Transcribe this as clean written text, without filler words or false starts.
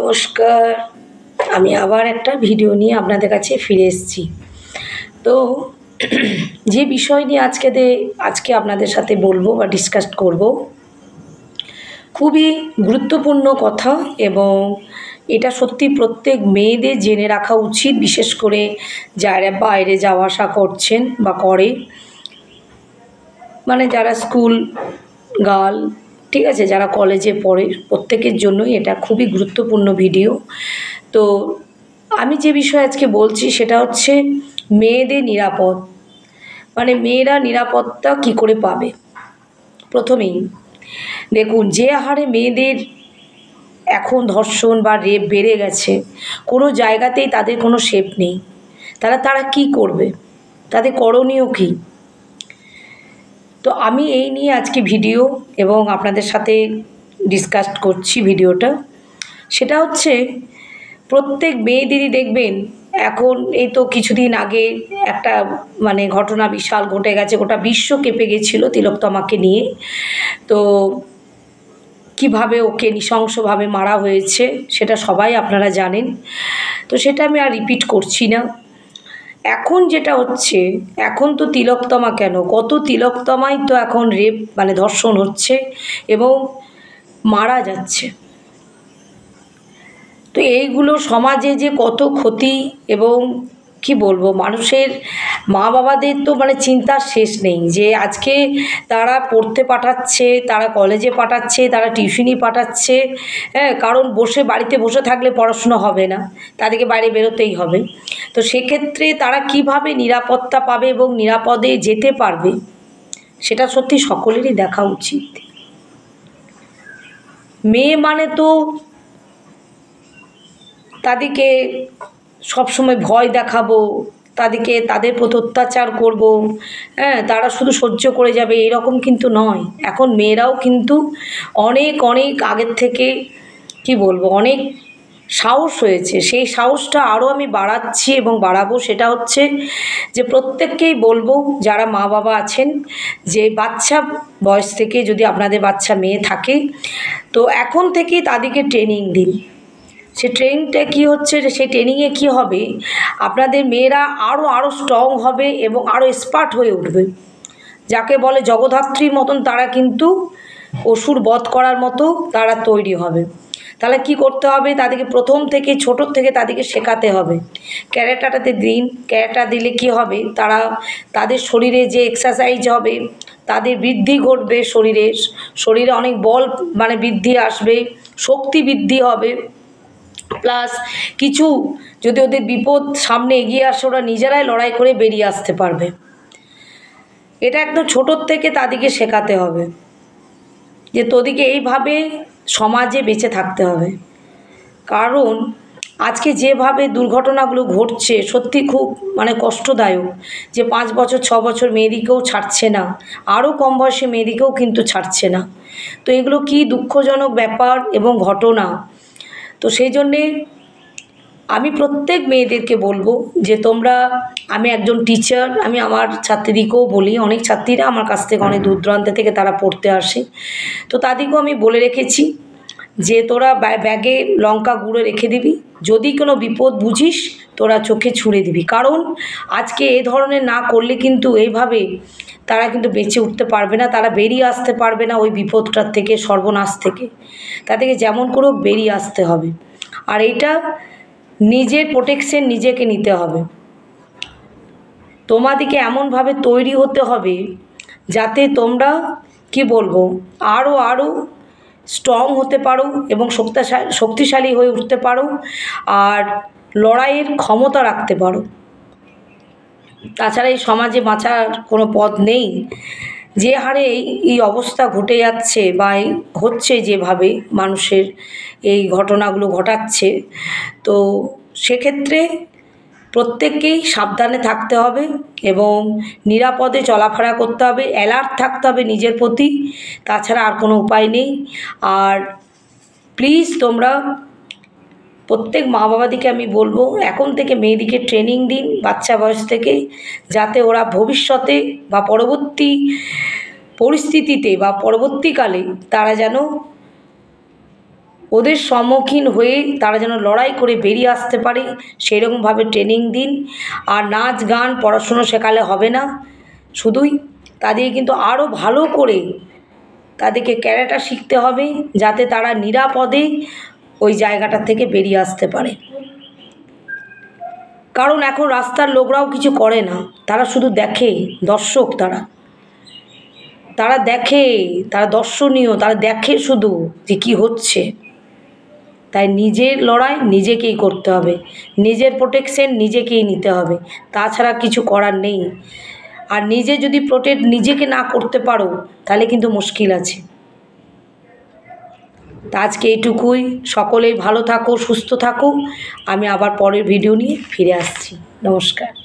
নমস্কার। আমি আবার একটা ভিডিও নিয়ে আপনাদের কাছে ফিরে এসেছি। তো যে বিষয় নিয়ে আজকে আপনাদের সাথে বলবো বা ডিসকাস করব, খুবই গুরুত্বপূর্ণ কথা এবং এটা সত্যি প্রত্যেক মেয়েদের জেনে রাখা উচিত, বিশেষ করে যারা বাইরে যাওয়া আসা করছেন বা করে, মানে যারা স্কুল গার্ল, ঠিক আছে, যারা কলেজে পড়ে, প্রত্যেকের জন্যই এটা খুবই গুরুত্বপূর্ণ ভিডিও। তো আমি যে বিষয়ে আজকে বলছি সেটা হচ্ছে মেয়েদের নিরাপদ, মানে মেয়েরা নিরাপত্তা কি করে পাবে। প্রথমেই দেখুন, যে হারে মেয়েদের এখন ধর্ষণ বা রেপ বেড়ে গেছে, কোনো জায়গাতেই তাদের কোনো সেফ নেই। তারা কি করবে, তাদের করণীয় কী? তো আমি এই নিয়ে আজকে ভিডিও এবং আপনাদের সাথে ডিসকাস করছি ভিডিওটা। সেটা হচ্ছে প্রত্যেক মেয়েদেরই দেখবেন, এখন এই তো কিছুদিন আগে একটা মানে ঘটনা বিশাল ঘটে গেছে, গোটা বিশ্ব কেঁপে গেছিলো তিলোত্তমাকে নিয়ে। তো কিভাবে ওকে নৃশংসভাবে মারা হয়েছে সেটা সবাই আপনারা জানেন, তো সেটা আমি আর রিপিট করছি না। এখন যেটা হচ্ছে, এখন তো তিলোত্তমা কেন, কত তিলোত্তমাই তো এখন রেপ মানে ধর্ষণ হচ্ছে এবং মারা যাচ্ছে। তো এইগুলো সমাজে যে কত ক্ষতি, এবং কি বলবো, মানুষের মা বাবাদের তো মানে চিন্তার শেষ নেই যে আজকে তারা পড়তে পাঠাচ্ছে, তারা কলেজে পাঠাচ্ছে, তারা টিউশনি পাঠাচ্ছে, হ্যাঁ, কারণ বাড়িতে বসে থাকলে পড়াশুনো হবে না, তাদেরকে বাইরে বেরোতেই হবে। তো সেক্ষেত্রে তারা কিভাবে নিরাপত্তা পাবে এবং নিরাপদে যেতে পারবে, সেটা সত্যি সকলেরই দেখা উচিত। মেয়ে মানে তো তাদেরকে সবসময় ভয় দেখাবো, তাদের প্রতি অত্যাচার করবো, হ্যাঁ, তারা শুধু সহ্য করে যাবে এরকম কিন্তু নয়। এখন মেয়েরাও কিন্তু অনেক অনেক আগের থেকে কি বলবো অনেক সাহস হয়েছে। সেই সাহসটা আরও আমি বাড়াচ্ছি এবং বাড়াবো। সেটা হচ্ছে যে প্রত্যেককেই বলবো, যারা মা বাবা আছেন, যে বাচ্চা বয়স থেকে যদি আপনাদের বাচ্চা মেয়ে থাকে, তো এখন থেকেই তাদেরকে ট্রেনিং দিন। সে ট্রেনিংটা কী হচ্ছে, সেই ট্রেনিংয়ে কী হবে, আপনাদের মেয়েরা আরও স্ট্রং হবে এবং আরও এক্সপার্ট হয়ে উঠবে। যাকে বলে জগদ্ধাত্রীর মতন তারা কিন্তু অসুর বধ করার মতো তারা তৈরি হবে। তাহলে কি করতে হবে, তাদেরকে প্রথম থেকে ছোটোর থেকে তাদেরকে শেখাতে হবে। ক্যারেটাটাতে দিন, ক্যারেটা দিলে কি হবে, তাদের শরীরে যে এক্সারসাইজ হবে, তাদের বৃদ্ধি ঘটবে, শরীরে অনেক বল মানে বৃদ্ধি আসবে, শক্তি বৃদ্ধি হবে। প্লাস কিছু যদি ওদের বিপদ সামনে এগিয়ে আসে, ওরা নিজেরাই লড়াই করে বেরিয়ে আসতে পারবে। এটা একদম ছোটোর থেকে তাদেরকে শেখাতে হবে যে তোদেরকে এইভাবে সমাজে বেঁচে থাকতে হবে। কারণ আজকে যেভাবে দুর্ঘটনাগুলো ঘটছে সত্যি খুব মানে কষ্টদায়ক, যে 5 বছর 6 বছর মেয়েদিকেও ছাড়ছে না, আরও কম বয়সী মেয়েদিকেও কিন্তু ছাড়ছে না। তো এগুলো কি দুঃখজনক ব্যাপার এবং ঘটনা। তো সেই জন্যে আমি প্রত্যেক মেয়েদেরকে বলবো যে আমি একজন টিচার, আমি আমার ছাত্রীদেরকেও বলি, অনেক ছাত্রীরা আমার কাছ থেকে অনেক দূর দূরান্ত থেকে তারা পড়তে আসে, তো তাদেরকেও আমি বলে রেখেছি যে তোরা ব্যাগে লঙ্কা গুঁড়ো রেখে দিবি, যদি কোনো বিপদ বুঝিস তোরা চোখে ছুঁড়ে দিবি। কারণ আজকে এ ধরনের না করলে কিন্তু এইভাবে তারা কিন্তু বেঁচে উঠতে পারবে না, তারা বেরিয়ে আসতে পারবে না ওই বিপদটার থেকে, সর্বনাশ থেকে। তাদেরকে যেমন করেও বেরিয়ে আসতে হবে। আর এটা নিজের প্রোটেকশন নিজেকে নিতে হবে। তোমাদেরকে এমনভাবে তৈরি হতে হবে যাতে তোমরা কি বলবো আরও স্ট্রং হতে পারো এবং শক্তিশালী হয়ে উঠতে পারো, আর লড়াইয়ের ক্ষমতা রাখতে পারো। তাছাড়া এই সমাজে বাঁচার কোনো পথ নেই। যে হারে এই অবস্থা ঘটে যাচ্ছে বা হচ্ছে, যেভাবে মানুষের এই ঘটনাগুলো ঘটাচ্ছে, তো সেক্ষেত্রে প্রত্যেককেই সাবধানে থাকতে হবে এবং নিরাপদে চলাফেরা করতে হবে, অ্যালার্ট থাকতে হবে নিজের প্রতি। তাছাড়া আর কোনো উপায় নেই। আর প্লিজ তোমরা প্রত্যেক মা বাবাদিকে আমি বলবো, এখন থেকে মেয়েদিকে ট্রেনিং দিন বাচ্চা বয়স থেকে, যাতে ওরা ভবিষ্যতে বা পরবর্তী পরিস্থিতিতে বা পরবর্তীকালে তারা যেন ওদের সম্মুখীন হয়ে তারা যেন লড়াই করে বেরিয়ে আসতে পারে সেরকমভাবে ট্রেনিং দিন। আর নাচ গান পড়াশুনো শেখালে হবে না, শুধুই তাদের কিন্তু আরও ভালো করে তাদেরকে ক্যারাটা শিখতে হবে, যাতে তারা নিরাপদে ওই জায়গাটা থেকে বেরিয়ে আসতে পারে। কারণ এখন রাস্তার লোকরাও কিছু করে না, তারা শুধু দেখে, দর্শক তারা তারা দেখে, তারা দর্শনীয়, তারা দেখে শুধু যে কী হচ্ছে। তাই নিজের লড়াই নিজেকেই করতে হবে, নিজের প্রোটেকশন নিজেকেই নিতে হবে, তাছাড়া কিছু করার নেই। আর নিজে যদি প্রোটেক্ট নিজেকে না করতে পারো তাহলে কিন্তু মুশকিল আছে। তা আজকে এইটুকুই, সকলেই ভালো থাকো, সুস্থ থাকো। আমি আবার পরের ভিডিও নিয়ে ফিরে আসছি। নমস্কার।